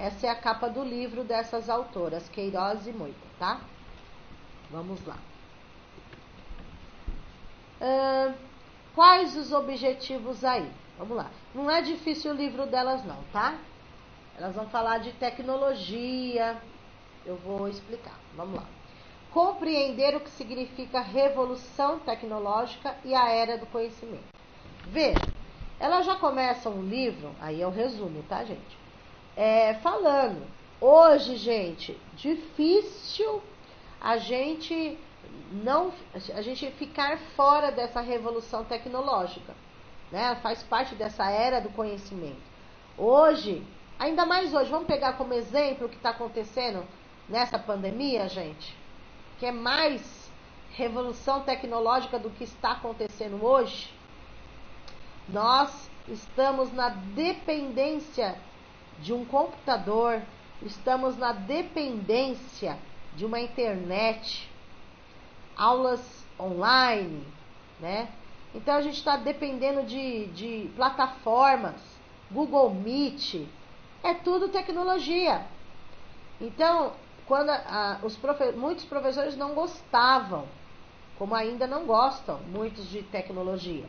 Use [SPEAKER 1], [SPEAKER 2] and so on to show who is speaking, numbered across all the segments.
[SPEAKER 1] Essa é a capa do livro dessas autoras, Queiroz e Moita, tá? Vamos lá. Quais os objetivos aí? Vamos lá. Não é difícil o livro delas não, tá? Elas vão falar de tecnologia. Eu vou explicar. Vamos lá. Compreender o que significa revolução tecnológica e a era do conhecimento. Veja, elas já começam o livro, aí é o resumo, tá, gente? Falando, hoje, gente, difícil a gente ficar fora dessa revolução tecnológica, né? Faz parte dessa era do conhecimento. Hoje, ainda mais hoje, vamos pegar como exemplo o que está acontecendo nessa pandemia, gente, que é mais revolução tecnológica do que está acontecendo hoje. Nós estamos na dependência de um computador, estamos na dependência de uma internet, aulas online, né? Então a gente está dependendo de plataformas, Google Meet, é tudo tecnologia. Então, quando muitos professores não gostavam, como ainda não gostam, muitos de tecnologia.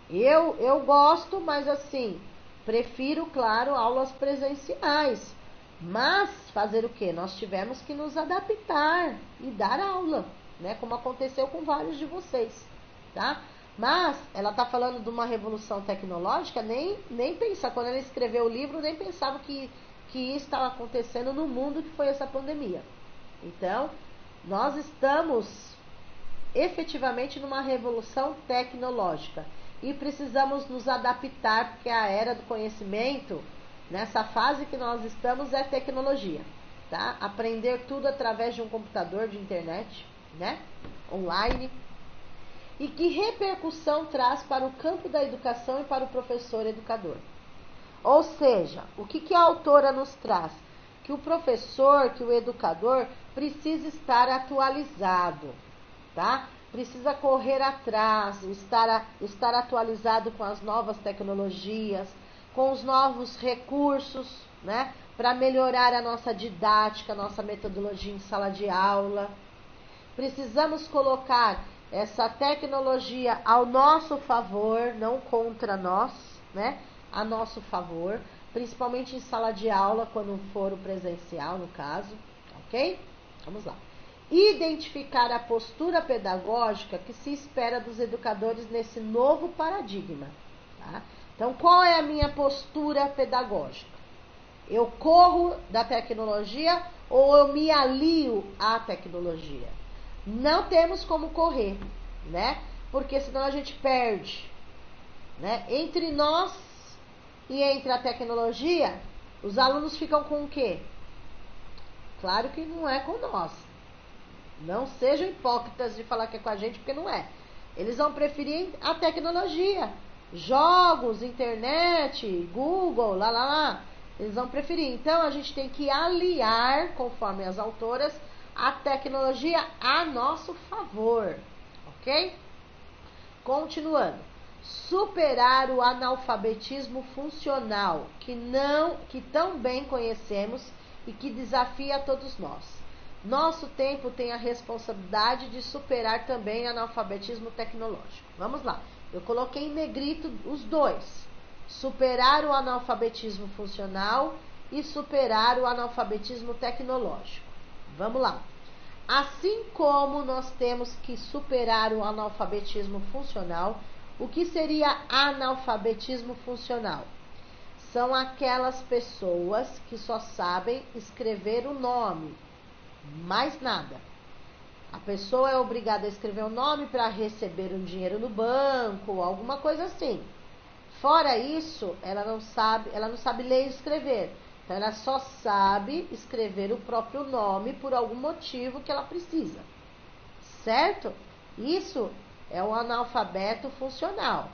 [SPEAKER 1] Eu gosto, mas assim, prefiro, claro, aulas presenciais. Mas fazer o quê? Nós tivemos que nos adaptar e dar aula, né? Como aconteceu com vários de vocês, tá? Mas ela está falando de uma revolução tecnológica, nem pensa, quando ela escreveu o livro, nem pensava que isso estava acontecendo no mundo que foi essa pandemia. Então, nós estamos efetivamente numa revolução tecnológica e precisamos nos adaptar, porque a era do conhecimento, nessa fase que nós estamos, é tecnologia, tá? Aprender tudo através de um computador, de internet, né? Online. E que repercussão traz para o campo da educação e para o professor educador? Ou seja, o que a autora nos traz? Que o professor, que o educador precisa estar atualizado, tá? Precisa correr atrás, estar atualizado com as novas tecnologias, com os novos recursos, né? Para melhorar a nossa didática, a nossa metodologia em sala de aula. Precisamos colocar essa tecnologia ao nosso favor, não contra nós, né? A nosso favor, principalmente em sala de aula, quando for o presencial, no caso, ok? Vamos lá. Identificar a postura pedagógica que se espera dos educadores nesse novo paradigma, tá? Então, qual é a minha postura pedagógica? Eu corro da tecnologia ou eu me alio à tecnologia? Não temos como correr, né? Porque senão a gente perde, né? Entre nós e entre a tecnologia, os alunos ficam com o quê? Claro que não é com nós. Não sejam hipócritas de falar que é com a gente, porque não é. Eles vão preferir a tecnologia. Jogos, internet, Google, lá. Eles vão preferir. Então, a gente tem que aliar, conforme as autoras, a tecnologia a nosso favor. Ok? Continuando. Superar o analfabetismo funcional, que tão bem conhecemos e que desafia a todos nós. Nosso tempo tem a responsabilidade de superar também o analfabetismo tecnológico. Vamos lá. Eu coloquei em negrito os dois. Superar o analfabetismo funcional e superar o analfabetismo tecnológico. Vamos lá. Assim como nós temos que superar o analfabetismo funcional, o que seria analfabetismo funcional? São aquelas pessoas que só sabem escrever o nome, mais nada. A pessoa é obrigada a escrever o nome para receber um dinheiro no banco, alguma coisa assim. Fora isso, ela não sabe ler e escrever. Então, ela só sabe escrever o próprio nome por algum motivo que ela precisa. Certo? Isso é o analfabeto funcional.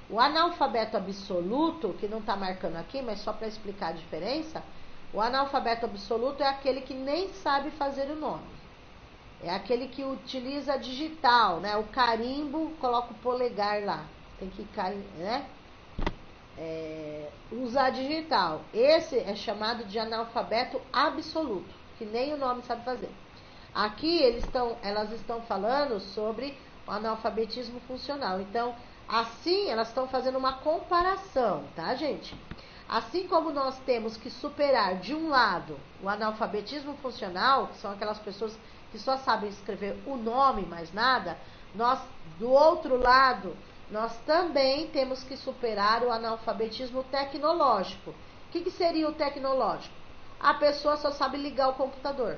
[SPEAKER 1] O analfabeto absoluto, que não está marcando aqui, mas só para explicar a diferença, o analfabeto absoluto é aquele que nem sabe fazer o nome. É aquele que utiliza digital, né? O carimbo, coloca o polegar lá. Tem que cair, né? usar digital. Esse é chamado de analfabeto absoluto, que nem o nome sabe fazer. Aqui elas estão falando sobre o analfabetismo funcional. Então, assim, elas estão fazendo uma comparação, tá, gente? Assim como nós temos que superar, de um lado, o analfabetismo funcional, que são aquelas pessoas que só sabem escrever o nome, mais nada, nós, do outro lado, nós também temos que superar o analfabetismo tecnológico. O que seria o tecnológico? A pessoa só sabe ligar o computador.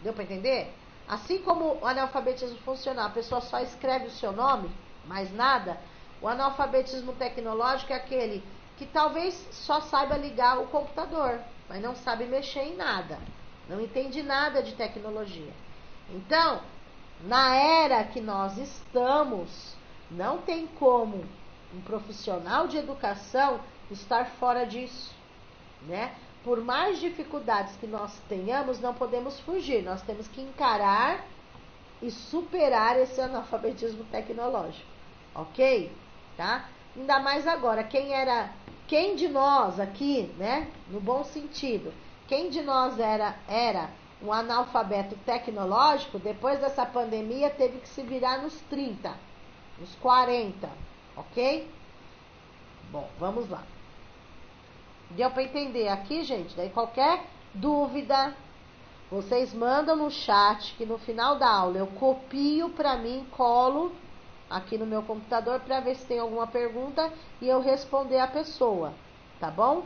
[SPEAKER 1] Deu para entender? Assim como o analfabetismo funcional, a pessoa só escreve o seu nome, mais nada, o analfabetismo tecnológico é aquele que talvez só saiba ligar o computador, mas não sabe mexer em nada, não entende nada de tecnologia. Então, na era que nós estamos, não tem como um profissional de educação estar fora disso, né? Por mais dificuldades que nós tenhamos, não podemos fugir. Nós temos que encarar e superar esse analfabetismo tecnológico, ok? Tá? Ainda mais agora, quem de nós aqui, né? No bom sentido, quem de nós era um analfabeto tecnológico, depois dessa pandemia teve que se virar nos 30, nos 40, ok? Bom, vamos lá. Deu para entender aqui, gente? Daí qualquer dúvida, vocês mandam no chat, que no final da aula eu copio para mim, colo aqui no meu computador para ver se tem alguma pergunta e eu responder a pessoa, tá bom?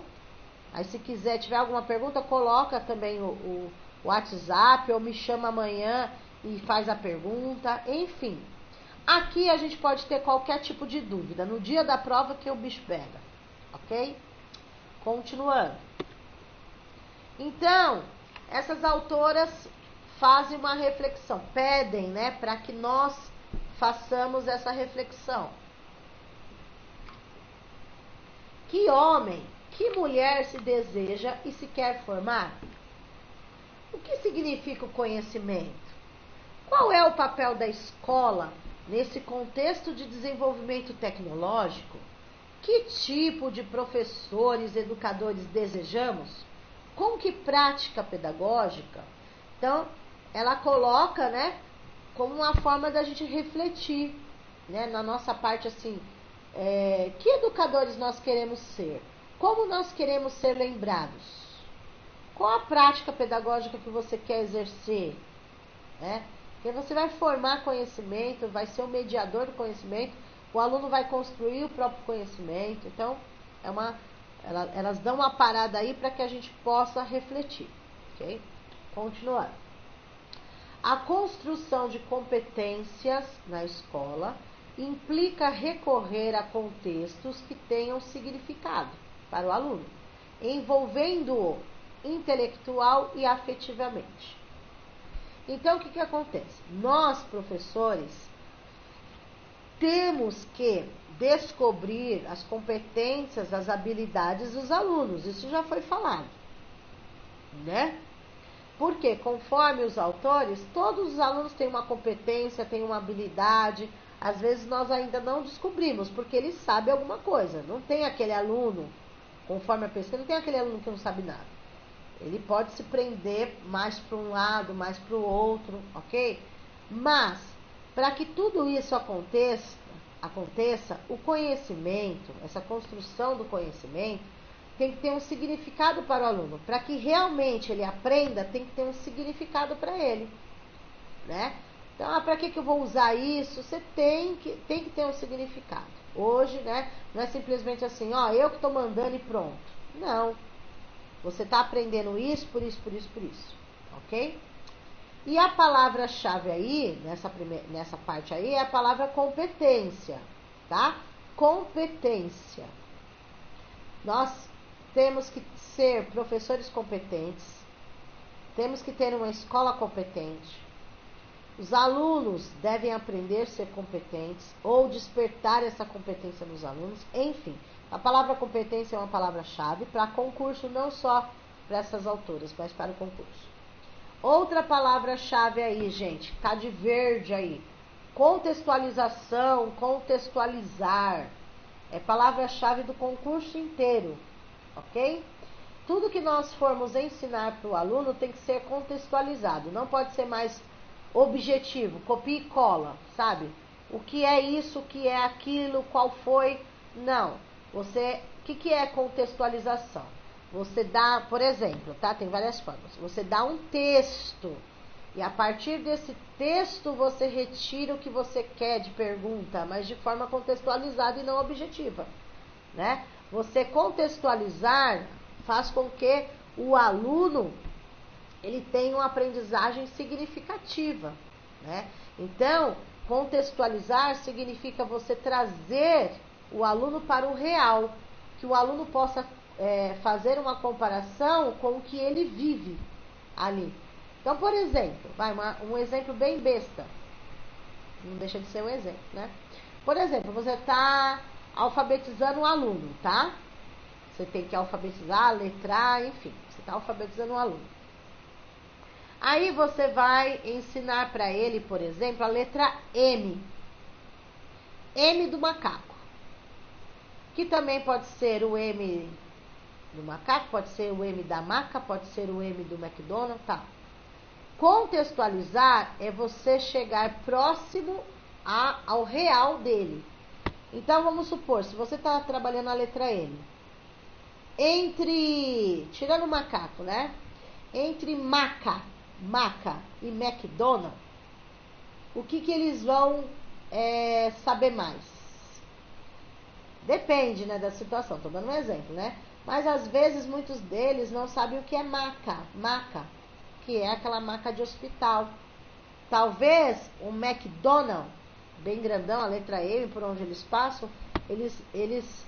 [SPEAKER 1] Aí se quiser, tiver alguma pergunta, coloca também o WhatsApp ou me chama amanhã e faz a pergunta, enfim. Aqui a gente pode ter qualquer tipo de dúvida, no dia da prova que o bicho pega, ok? Continuando. Então, essas autoras fazem uma reflexão, pedem, né, para que nós façamos essa reflexão. Que homem, que mulher se deseja e se quer formar? O que significa o conhecimento? Qual é o papel da escola nesse contexto de desenvolvimento tecnológico? Que tipo de professores, educadores desejamos? Com que prática pedagógica? Então, ela coloca, né, como uma forma da gente refletir, né, na nossa parte assim, que educadores nós queremos ser? Como nós queremos ser lembrados? Qual a prática pedagógica que você quer exercer? Né? Porque você vai formar conhecimento, vai ser o mediador do conhecimento, o aluno vai construir o próprio conhecimento. Então, elas dão uma parada aí para que a gente possa refletir. Ok? Continuando. A construção de competências na escola implica recorrer a contextos que tenham significado para o aluno, envolvendo-o intelectual e afetivamente. Então, o que acontece? Nós, professores, temos que descobrir as competências, as habilidades dos alunos. Isso já foi falado, né? Porque, conforme os autores, todos os alunos têm uma competência, têm uma habilidade. Às vezes nós ainda não descobrimos, porque ele sabe alguma coisa. Não tem aquele aluno, conforme a pesquisa, não tem aquele aluno que não sabe nada. Ele pode se prender mais para um lado, mais para o outro, ok? Mas, para que tudo isso aconteça, o conhecimento, essa construção do conhecimento, tem que ter um significado para o aluno. Para que realmente ele aprenda, tem que ter um significado para ele, né? Então, para que eu vou usar isso? Você tem que ter um significado. Hoje, né, não é simplesmente assim, ó, eu que estou mandando e pronto. Não. Você está aprendendo isso, por isso, por isso, por isso. Ok? E a palavra-chave aí, nessa parte aí, é a palavra competência. Tá? Competência. Nós temos que ser professores competentes. Temos que ter uma escola competente. Os alunos devem aprender a ser competentes ou despertar essa competência nos alunos. Enfim, a palavra competência é uma palavra-chave para concurso, não só para essas autoras, mas para o concurso. Outra palavra-chave aí, gente, tá de verde aí. Contextualização, contextualizar. É palavra-chave do concurso inteiro, ok? Tudo que nós formos ensinar para o aluno tem que ser contextualizado, não pode ser mais objetivo, copia e cola, sabe? O que é isso, o que é aquilo, qual foi, não. O que é contextualização? Você dá, por exemplo, tá? Tem várias formas. Você dá um texto e a partir desse texto você retira o que você quer de pergunta, mas de forma contextualizada e não objetiva, né? Você contextualizar faz com que o aluno ele tenha uma aprendizagem significativa, né? Então, contextualizar significa você trazer o aluno para o real, que o aluno possa fazer uma comparação com o que ele vive ali. Então, por exemplo, um exemplo bem besta, não deixa de ser um exemplo, né? Por exemplo, você está alfabetizando um aluno, tá? Você tem que alfabetizar, letrar, enfim, você está alfabetizando um aluno. Aí você vai ensinar para ele, por exemplo, a letra M. M do macaco. Que também pode ser o M do macaco, pode ser o M da maca, pode ser o M do McDonald's, tá? Contextualizar é você chegar próximo ao real dele. Então, vamos supor, se você está trabalhando a letra M, tirando o macaco, né? Entre maca e McDonald's, o que eles vão saber mais? Depende, né, da situação, tô dando um exemplo, né? Mas às vezes muitos deles não sabem o que é maca, que é aquela maca de hospital. Talvez o McDonald's, bem grandão, a letra M, por onde eles passam, eles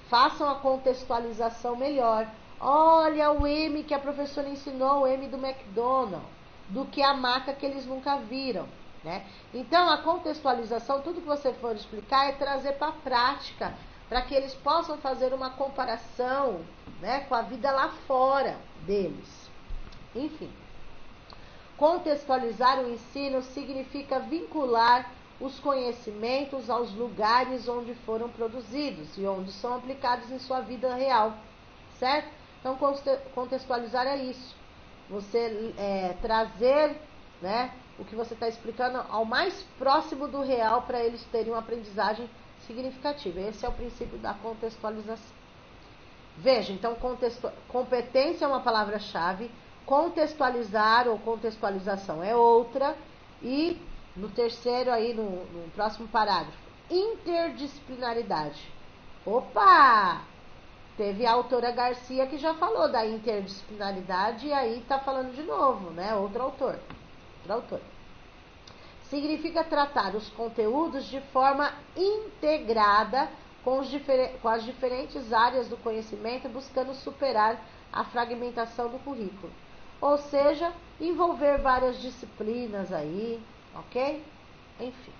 [SPEAKER 1] façam a contextualização melhor. Olha o M que a professora ensinou, o M do McDonald's, do que a maca que eles nunca viram, né? Então, a contextualização, tudo que você for explicar é trazer para a prática, para que eles possam fazer uma comparação, né, com a vida lá fora deles. Enfim, contextualizar o ensino significa vincular os conhecimentos aos lugares onde foram produzidos e onde são aplicados em sua vida real, certo? Então, contextualizar é isso. Você trazer, né, o que você está explicando ao mais próximo do real para eles terem uma aprendizagem significativa. Esse é o princípio da contextualização. Veja, então, competência é uma palavra-chave, contextualizar ou contextualização é outra, e no terceiro aí, no próximo parágrafo, interdisciplinaridade. Opa! Teve a autora Garcia que já falou da interdisciplinaridade e aí está falando de novo, né? Outro autor. Significa tratar os conteúdos de forma integrada com as diferentes áreas do conhecimento, buscando superar a fragmentação do currículo. Ou seja, envolver várias disciplinas aí, ok? Enfim.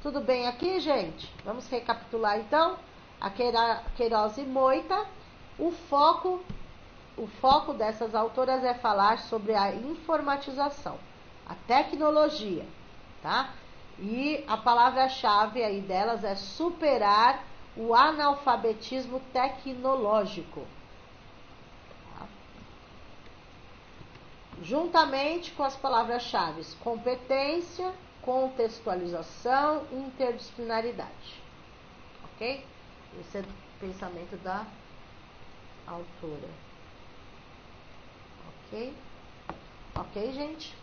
[SPEAKER 1] Tudo bem aqui, gente? Vamos recapitular então? A Queiroz e Moita, o foco dessas autoras é falar sobre a informatização, a tecnologia, tá? E a palavra-chave aí delas é superar o analfabetismo tecnológico. Tá? Juntamente com as palavras-chave competência, contextualização e interdisciplinaridade. Ok? Esse é o pensamento da autora. Ok? Ok, gente?